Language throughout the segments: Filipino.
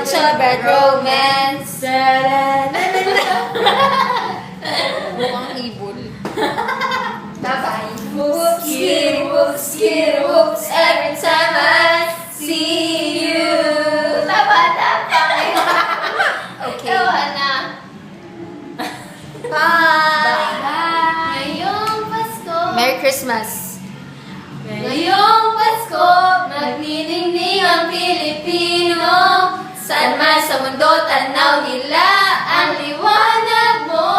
such a bad romance. Mukhang ibol. Bye-bye. Whoops, skid, whoops, every time I see you. Tapa. Okay. Ewa na. Bye. Ngayong Pasko. Merry Christmas. Ngayong Pasko, nagniningning ang Pilipino. Saan man sa mundo, tanaw nila ang liwanag mo.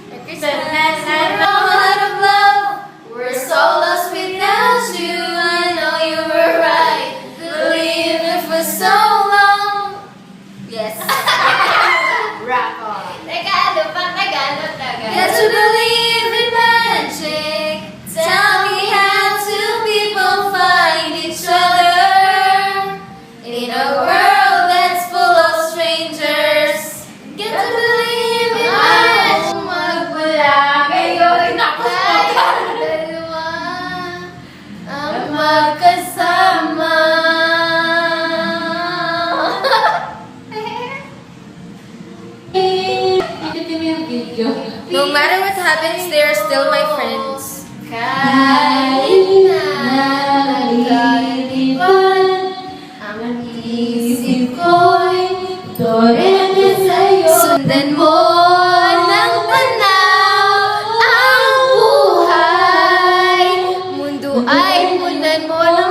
Merry Christmas. And a lot of love. We're so lost without you. I know you were right. Believe it for so long. Yes. Rock on. Tagalog pa, Tagalog. Got to believe in magic. Tell me how two people find each other in a world that's full of strangers. Get to believe in magic. Magmula ngayon tayong dalawa ang magkasama. No matter what happens, they are still my friends. Kahit na nagkaibigan, ang isip ko'y torente sa'yo. Sundan mo ng tanaw ang buhay. Mundo ay mundan mo na